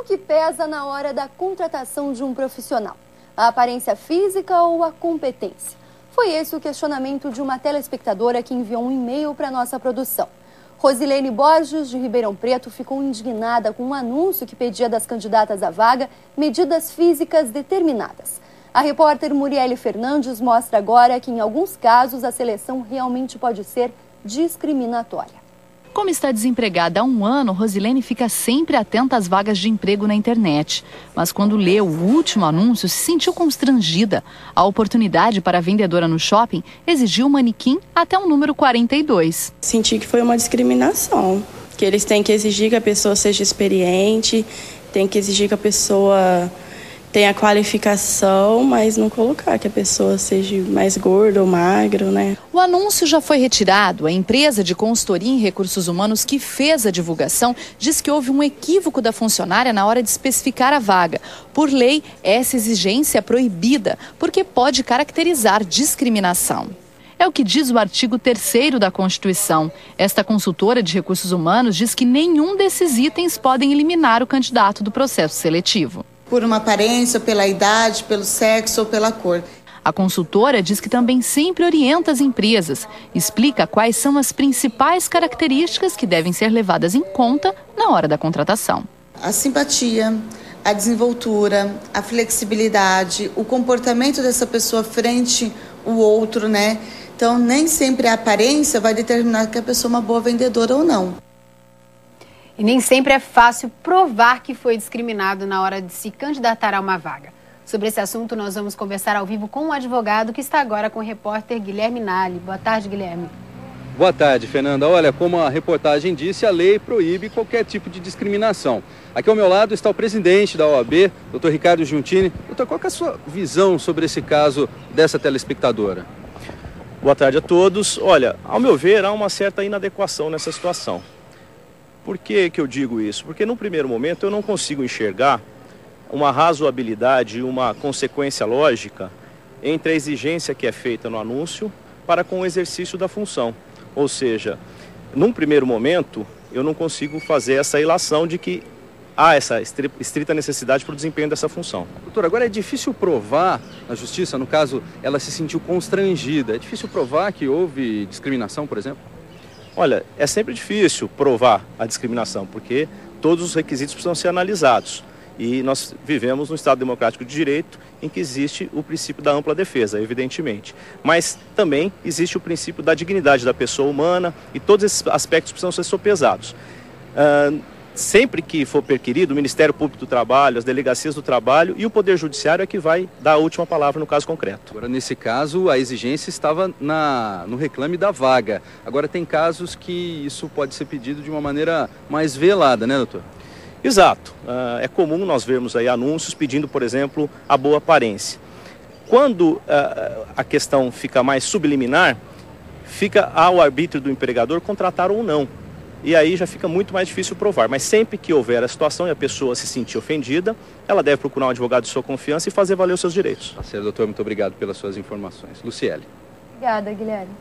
que pesa na hora da contratação de um profissional? A aparência física ou a competência? Foi esse o questionamento de uma telespectadora que enviou um e-mail para nossa produção. Rosilene Borges, de Ribeirão Preto, ficou indignada com um anúncio que pedia das candidatas à vaga medidas físicas determinadas. A repórter Muriele Fernandes mostra agora que, em alguns casos, a seleção realmente pode ser discriminatória. Como está desempregada há um ano, Rosilene fica sempre atenta às vagas de emprego na internet. Mas quando leu o último anúncio, se sentiu constrangida. A oportunidade para a vendedora no shopping exigiu um manequim até o número 42. Senti que foi uma discriminação, que eles têm que exigir que a pessoa seja experiente, tem que exigir que a pessoa tenha qualificação, mas não colocar que a pessoa seja mais gorda ou magro, né? O anúncio já foi retirado. A empresa de consultoria em recursos humanos que fez a divulgação diz que houve um equívoco da funcionária na hora de especificar a vaga. Por lei, essa exigência é proibida, porque pode caracterizar discriminação. É o que diz o artigo 3º da Constituição. Esta consultora de recursos humanos diz que nenhum desses itens podem eliminar o candidato do processo seletivo. Por uma aparência, pela idade, pelo sexo ou pela cor. A consultora diz que também sempre orienta as empresas, explica quais são as principais características que devem ser levadas em conta na hora da contratação. A simpatia, a desenvoltura, a flexibilidade, o comportamento dessa pessoa frente ao outro, né? Então, nem sempre a aparência vai determinar que a pessoa é uma boa vendedora ou não. E nem sempre é fácil provar que foi discriminado na hora de se candidatar a uma vaga. Sobre esse assunto, nós vamos conversar ao vivo com um advogado que está agora com o repórter Guilherme Nali. Boa tarde, Guilherme. Boa tarde, Fernanda. Olha, como a reportagem disse, a lei proíbe qualquer tipo de discriminação. Aqui ao meu lado está o presidente da OAB, Dr. Ricardo Giuntini. Doutor, qual que é a sua visão sobre esse caso dessa telespectadora? Boa tarde a todos. Olha, ao meu ver, há uma certa inadequação nessa situação. Por que eu digo isso? Porque num primeiro momento eu não consigo enxergar uma razoabilidade, uma consequência lógica entre a exigência que é feita no anúncio para com o exercício da função. Ou seja, num primeiro momento eu não consigo fazer essa ilação de que há essa estrita necessidade para o desempenho dessa função. Doutor, agora é difícil provar na justiça, no caso ela se sentiu constrangida, é difícil provar que houve discriminação, por exemplo? Olha, é sempre difícil provar a discriminação, porque todos os requisitos precisam ser analisados. E nós vivemos num Estado democrático de direito em que existe o princípio da ampla defesa, evidentemente. Mas também existe o princípio da dignidade da pessoa humana e todos esses aspectos precisam ser sopesados. Sempre que for requerido, o Ministério Público do Trabalho, as delegacias do trabalho e o Poder Judiciário é que vai dar a última palavra no caso concreto. Agora, nesse caso, a exigência estava no reclame da vaga. Agora, tem casos que isso pode ser pedido de uma maneira mais velada, né, doutor? Exato. É comum nós vermos aí anúncios pedindo, por exemplo, a boa aparência. Quando a questão fica mais subliminar, fica ao arbítrio do empregador contratar ou não. E aí já fica muito mais difícil provar. Mas sempre que houver a situação e a pessoa se sentir ofendida, ela deve procurar um advogado de sua confiança e fazer valer os seus direitos. Tá certo, doutor. Muito obrigado pelas suas informações. Luciele. Obrigada, Guilherme.